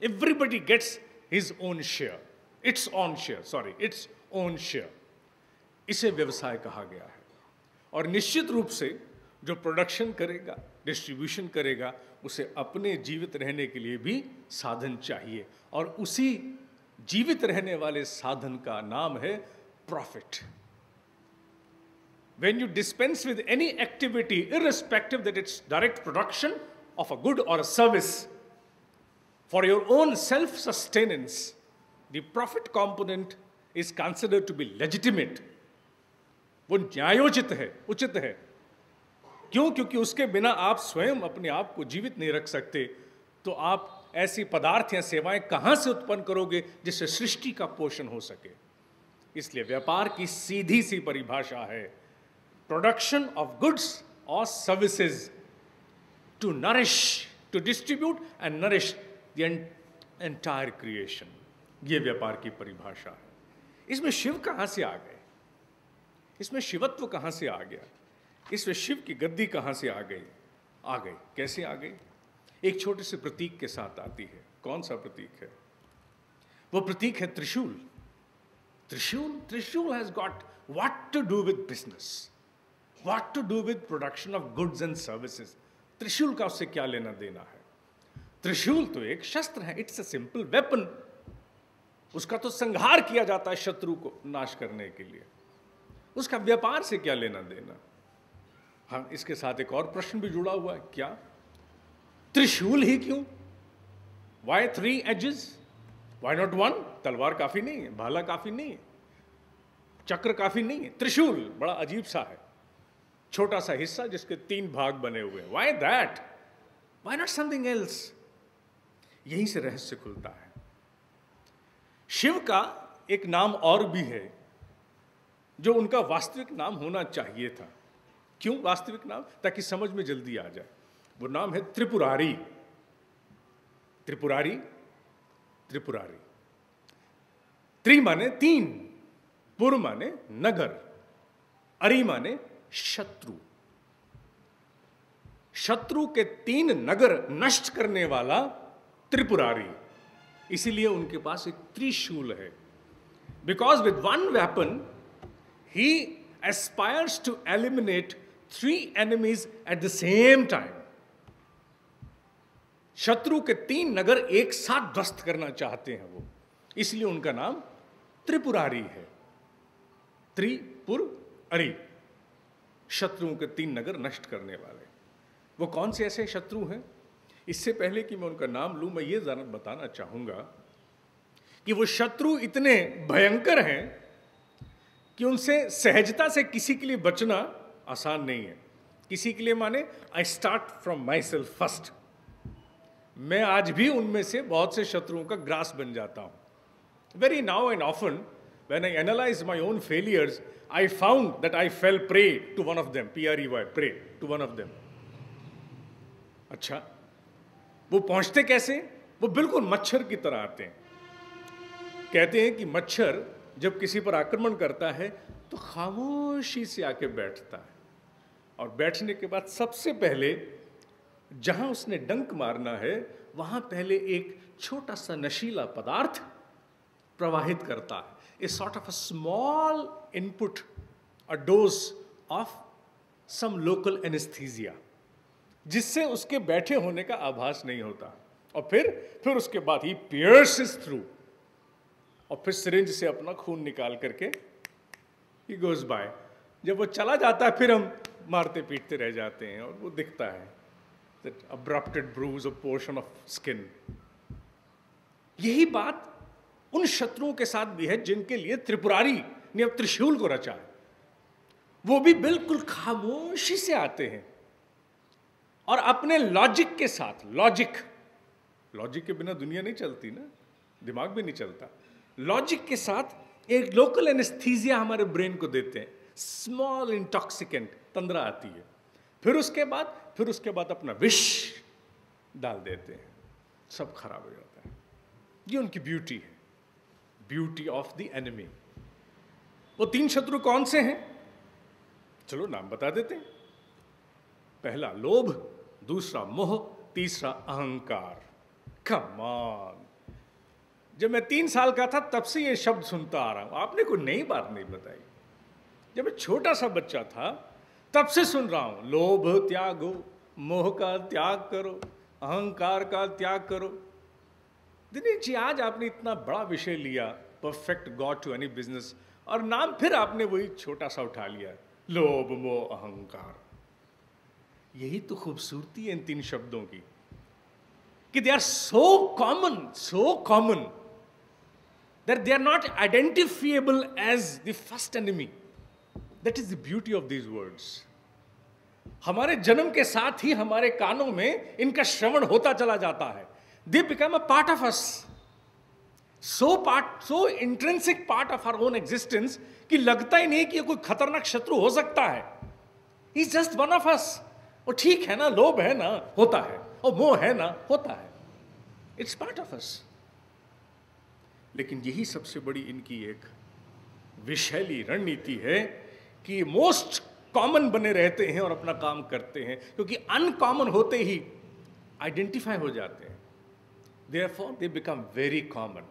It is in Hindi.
Everybody gets his own share, its own share. इसे व्यवसाय कहा गया है। और निश्चित रूप से जो प्रोडक्शन करेगा, डिस्ट्रीब्यूशन करेगा, उसे अपने जीवित रहने के लिए भी साधन चाहिए, और उसी जीवित रहने वाले साधन का नाम है profit. When you dispense with any activity, irrespective that it's direct production of a good or a service, for your own self-sustenance, the profit component is considered to be legitimate. वो न्यायोचित है, उचित है। क्यों? क्योंकि उसके बिना आप स्वयं अपने आप को जीवित नहीं रख सकते, तो आप ऐसी पदार्थ या सेवाएं कहां से उत्पन्न करोगे जिससे सृष्टि का पोषण हो सके। इसलिए व्यापार की सीधी सी परिभाषा है प्रोडक्शन ऑफ गुड्स और services to nourish, to distribute and nourish the entire creation. ये व्यापार की परिभाषा है। इसमें शिव कहां से आ गए? इसमें शिवत्व कहां से आ गया? इसमें शिव की गद्दी कहां से आ गई? कैसे आ गई? एक छोटे से प्रतीक के साथ आती है। कौन सा प्रतीक है? वो प्रतीक है त्रिशूल। त्रिशूल has got what to do with business, what to do with production of goods and services. त्रिशूल का उससे क्या लेना देना है? त्रिशूल तो एक शस्त्र है, इट्स अ सिंपल वेपन। उसका तो संहार किया जाता है शत्रु को नाश करने के लिए। उसका व्यापार से क्या लेना देना? हाँ, इसके साथ एक और प्रश्न भी जुड़ा हुआ है। क्या त्रिशूल ही क्यों? Why 3 edges? Why not 1? तलवार काफी नहीं है, भाला काफी नहीं है, चक्र काफी नहीं है, त्रिशूल बड़ा अजीब सा है, छोटा सा हिस्सा जिसके 3 भाग बने हुए हैं। Why that? Why not something else? यहीं से रहस्य खुलता है। शिव का एक नाम और भी है जो उनका वास्तविक नाम होना चाहिए था। क्यों वास्तविक नाम? ताकि समझ में जल्दी आ जाए। वो नाम है त्रिपुरारी। त्रिपुरारी, त्रिपुरारी। त्रि माने 3, पुर माने नगर, अरि माने शत्रु। शत्रु के 3 नगर नष्ट करने वाला त्रिपुरारी। इसीलिए उनके पास एक त्रिशूल है। Because with 1 weapon he aspires to eliminate 3 enemies at the same time. शत्रु के 3 नगर एक साथ ध्वस्त करना चाहते हैं वो, इसलिए उनका नाम त्रिपुरारी है। त्रिपुर अरि, शत्रुओं के 3 नगर नष्ट करने वाले। वो कौन से ऐसे शत्रु हैं? इससे पहले कि मैं उनका नाम लूं, मैं ये बताना चाहूंगा कि वो शत्रु इतने भयंकर हैं कि उनसे सहजता से किसी के लिए बचना आसान नहीं है। किसी के लिए माने I start from my self first. मैं आज भी उनमें से बहुत से शत्रुओं का ग्रास बन जाता हूं। Very now and often when I analyse my own failures, I found that I fail prey to one of them. PREY, prey to one of them. अच्छा, वो पहुंचते कैसे? वो बिल्कुल मच्छर की तरह आते हैं। कहते हैं कि मच्छर जब किसी पर आक्रमण करता है तो खामोशी से आके बैठता है, और बैठने के बाद सबसे पहले जहां उसने डंक मारना है वहां पहले एक छोटा सा नशीला पदार्थ प्रवाहित करता है। A sort of a small input, a dose of some local anaesthesia, जिससे उसके बैठे होने का आभास नहीं होता। और फिर उसके बाद ही पियर्सेस थ्रू, और फिर सिरिंज से अपना खून निकाल करके ही गोज बाय। जब वो चला जाता है फिर हम मारते पीटते रह जाते हैं, और वो दिखता है that abrupted bruise or portion of skin। यही बात उन शत्रुओं के साथ भी है जिनके लिए त्रिपुरारी ने अब त्रिशूल को रचा है। वो भी बिल्कुल खामोशी से आते हैं और अपने लॉजिक के साथ, लॉजिक के बिना दुनिया नहीं चलती ना, दिमाग भी नहीं चलता। लॉजिक के साथ एक लोकल एनेस्थीसिया हमारे ब्रेन को देते हैं, स्मॉल इंटॉक्सिकेंट, तंद्रा आती है। फिर उसके बाद अपना विष डाल देते हैं, सब खराब हो जाता है। ये उनकी ब्यूटी है, ब्यूटी ऑफ द एनिमी। वो 3 शत्रु कौन से हैं? चलो नाम बता देते हैं। पहला लोभ, दूसरा मोह, तीसरा अहंकार। कम ऑन, जब मैं 3 साल का था तब से ये शब्द सुनता आ रहा हूं, आपने कोई नई बात नहीं बताई। जब मैं छोटा सा बच्चा था तब से सुन रहा हूं, लोभ त्यागो, मोह का त्याग करो, अहंकार का त्याग करो। दिनेश जी, आज आपने इतना बड़ा विषय लिया, perfect god to any business, और नाम फिर आपने वही छोटा सा उठा लिया, लोभ मोह अहंकार। यही तो खूबसूरती है इन 3 शब्दों की, कि they are so common that they are not identifiable as the first enemy. That is the beauty of these words. हमारे जन्म के साथ ही हमारे कानों में इनका श्रवण होता चला जाता है। They become a part of us, so intrinsic part of our own existence कि लगता ही नहीं कि ये कोई खतरनाक शत्रु हो सकता है। He is just one of us. और ठीक है ना, लोभ है ना, होता है, और मोह है ना, होता है। इट्स पार्ट ऑफ अस। लेकिन यही सबसे बड़ी इनकी एक विषैली रणनीति है कि मोस्ट कॉमन बने रहते हैं और अपना काम करते हैं, क्योंकि अनकॉमन होते ही आइडेंटिफाई हो जाते हैं। Therefore, they become very common.